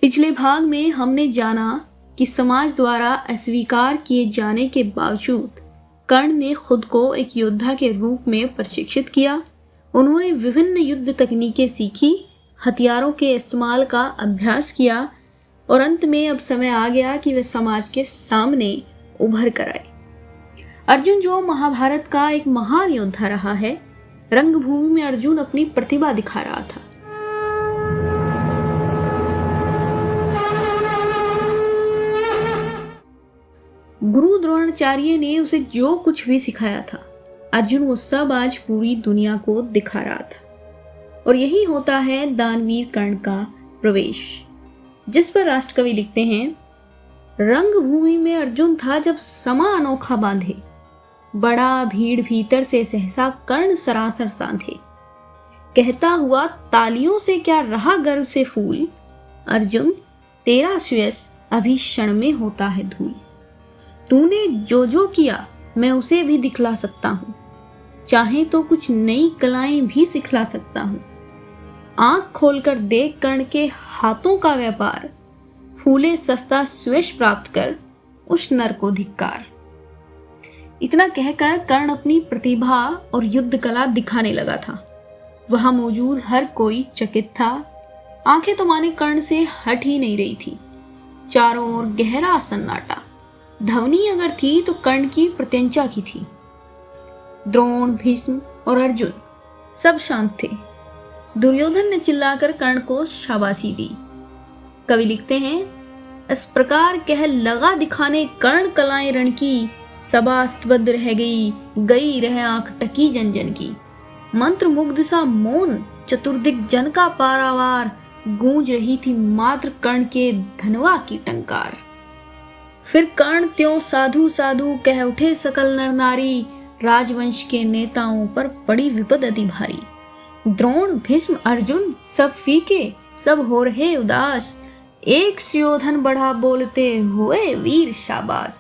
पिछले भाग में हमने जाना कि समाज द्वारा अस्वीकार किए जाने के बावजूद कर्ण ने खुद को एक योद्धा के रूप में प्रशिक्षित किया। उन्होंने विभिन्न युद्ध तकनीकें सीखी, हथियारों के इस्तेमाल का अभ्यास किया और अंत में अब समय आ गया कि वे समाज के सामने उभर कर आए। अर्जुन जो महाभारत का एक महान योद्धा रहा है, रंगभूमि में अर्जुन अपनी प्रतिभा दिखा रहा था। गुरु द्रोणाचार्य ने उसे जो कुछ भी सिखाया था, अर्जुन वो सब आज पूरी दुनिया को दिखा रहा था। और यही होता है दानवीर कर्ण का प्रवेश, जिस पर राष्ट्रकवि लिखते हैं, रंगभूमि में अर्जुन था जब समा अनोखा बांधे, बड़ा भीड़ भीतर से सहसा कर्ण सरासर साधे। कहता हुआ तालियों से क्या रहा गर्व से फूल, अर्जुन तेरा सुयश अभी क्षण में होता है धूल। तूने जो जो किया मैं उसे भी दिखला सकता हूँ, चाहे तो कुछ नई कलाएं भी सिखला सकता हूँ। आंख खोलकर देख कर्ण के हाथों का व्यापार, फूले सस्ता सुयश प्राप्त कर उस नर को धिक्कार। इतना कहकर कर्ण अपनी प्रतिभा और युद्ध कला दिखाने लगा था। वहां मौजूद हर कोई चकित था। आंखें तो माने कर्ण से हट ही नहीं रही थी। चारों ओर गहरा सन्नाटा। ध्वनि अगर थी तो कर्ण की प्रत्यंचा की थी। द्रोण, भीष्म और अर्जुन सब शांत थे। दुर्योधन ने चिल्लाकर कर्ण को शाबाशी दी। कवि लिखते हैं, इस प्रकार कह लगा दिखाने कर्ण कलाएं रण की, सभा स्तब्ध रह गई रह आंख टकी जन जन की। मंत्र मुग्ध सा मौन, चतुर्दिक जन का पारावार, गूंज रही थी मात्र कर्ण के धनवा की टंकार। फिर कर्ण त्यों साधु साधु कह उठे सकल नर नारी, राजवंश के नेताओं पर पड़ी विपद अति भारी। द्रोण, भीष्म, अर्जुन सब फीके, सब हो रहे उदास, एक सुयोधन बढ़ा बोलते हुए वीर शाबाश।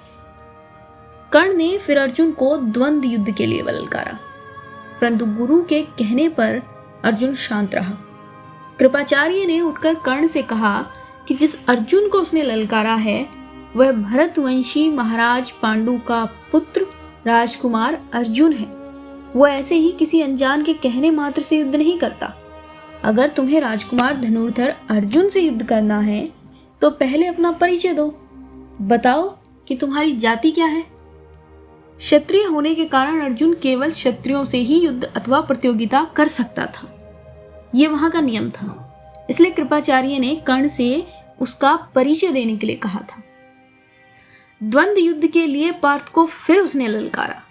कर्ण ने फिर अर्जुन को द्वंद्व युद्ध के लिए ललकारा, परंतु गुरु के कहने पर अर्जुन शांत रहा। कृपाचार्य ने उठकर कर्ण से कहा कि जिस अर्जुन को उसने ललकारा है वह भरतवंशी महाराज पांडु का पुत्र राजकुमार अर्जुन है। वो ऐसे ही किसी अनजान के कहने मात्र से युद्ध नहीं करता। अगर तुम्हें राजकुमार धनुर्धर अर्जुन से युद्ध करना है तो पहले अपना परिचय दो, बताओ कि तुम्हारी जाति क्या है। क्षत्रिय होने के कारण अर्जुन केवल क्षत्रियों से ही युद्ध अथवा प्रतियोगिता कर सकता था। ये वहां का नियम था। इसलिए कृपाचार्य ने कर्ण से उसका परिचय देने के लिए कहा था। द्वंद्व युद्ध के लिए पार्थ को फिर उसने ललकारा।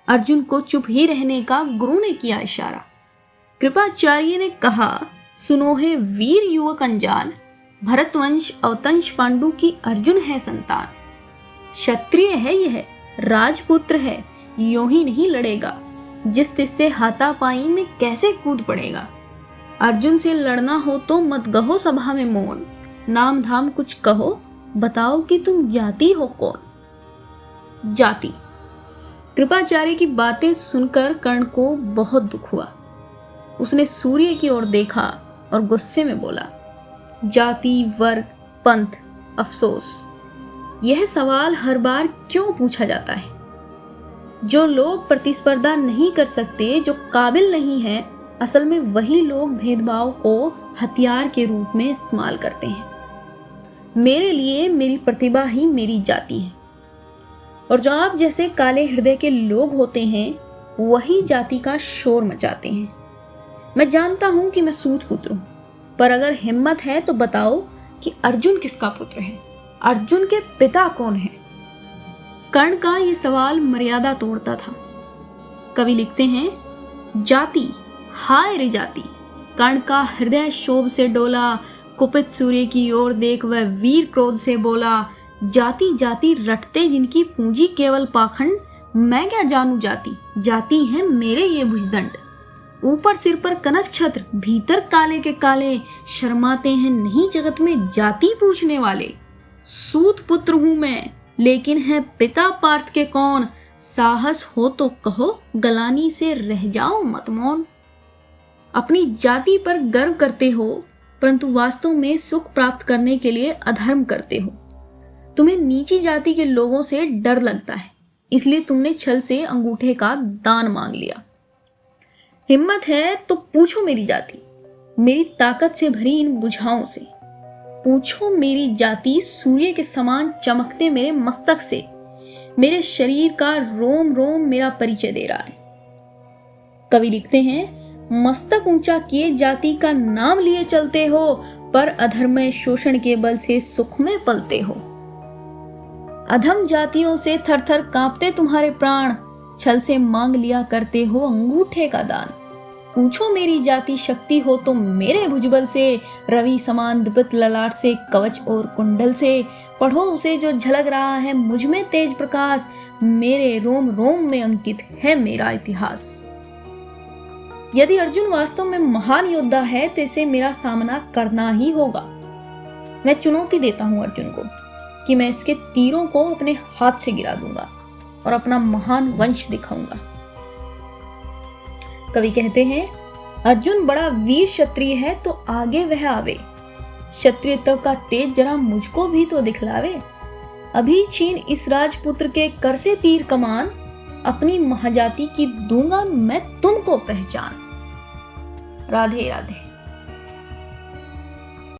अर्जुन को चुप ही रहने का गुरु ने किया इशारा। कृपाचार्य ने कहा, सुनो है वीर युवक अनजान, भरतवंश अवतंश पांडु की अर्जुन है संतान। क्षत्रिय है यह, राजपुत्र है, यूं ही नहीं लड़ेगा, जिस तिससे हाथापाई में कैसे कूद पड़ेगा। अर्जुन से लड़ना हो तो मत गहो सभा में मौन, नाम धाम कुछ कहो, बताओ कि तुम जाति हो कौन। जाति। कृपाचार्य की बातें सुनकर कर्ण को बहुत दुख हुआ। उसने सूर्य की ओर देखा और गुस्से में बोला, जाति, वर्ग, पंथ, अफसोस, यह सवाल हर बार क्यों पूछा जाता है। जो लोग प्रतिस्पर्धा नहीं कर सकते, जो काबिल नहीं है, असल में वही लोग भेदभाव को हथियार के रूप में इस्तेमाल करते हैं। मेरे लिए मेरी प्रतिभा ही मेरी जाति है, और जो आप जैसे काले हृदय के लोग होते हैं वही जाति का शोर मचाते हैं। मैं जानता हूं कि मैं सूत पुत्र हूं, पर अगर हिम्मत है तो बताओ कि अर्जुन किसका पुत्र है, अर्जुन के पिता कौन है। कर्ण का ये सवाल मर्यादा तोड़ता था। कवि लिखते हैं, जाति, हाय रे जाति, कर्ण का हृदय शोभ से डोला, कुपित सूर्य की ओर देख वह वीर क्रोध से बोला, जाति जाति रटते जिनकी पूंजी केवल पाखंड, मैं क्या जानू जाति, जाति है मेरे ये भुजदंड। ऊपर सिर पर कनक छत्र, भीतर काले के काले, शर्माते हैं नहीं जगत में जाति पूछने वाले। सूत पुत्र हूं मैं, लेकिन है पिता पार्थ के कौन, साहस हो तो कहो, गलानी से रह जाओ मत मौन। अपनी जाति पर गर्व करते हो परंतु वास्तव में सुख प्राप्त करने के लिए अधर्म करते हो। तुम्हें नीची जाति के लोगों से डर लगता है, इसलिए तुमने छल से अंगूठे का दान मांग लिया। हिम्मत है तो पूछो मेरी जाति, मेरी ताकत से भरी इन बुझाओं से। पूछो मेरी जाति सूर्य के समान चमकते मेरे मस्तक से। मेरे शरीर का रोम रोम मेरा परिचय दे रहा है। कवि लिखते हैं, मस्तक ऊंचा किए जाति का नाम लिए चलते हो, पर अधर्मय शोषण के बल से सुख में पलते हो। अधम जातियों से थर थर कांपते तुम्हारे प्राण, छल से मांग लिया करते हो अंगूठे का दान। पूछो मेरी जाति शक्ति हो तो मेरे भुजबल से, रवि समान द्वित ललाट से, कवच और कुंडल से। पढ़ो उसे जो झलक रहा है मुझ में तेज प्रकाश, मेरे रोम रोम में अंकित है मेरा इतिहास। यदि अर्जुन वास्तव में महान योद्धा है तो इसे मेरा सामना करना ही होगा। मैं चुनौती देता हूं अर्जुन को कि मैं इसके तीरों को अपने हाथ से गिरा दूंगा और अपना महान वंश दिखाऊंगा। कवि कहते हैं, अर्जुन बड़ा वीर क्षत्रिय है तो आगे वह आवे, क्षत्रियत्व का तेज जरा मुझको भी तो दिखलावे। अभी छीन इस राजपुत्र के कर से तीर कमान, अपनी महाजाति की दूंगा मैं तुमको पहचान। राधे राधे।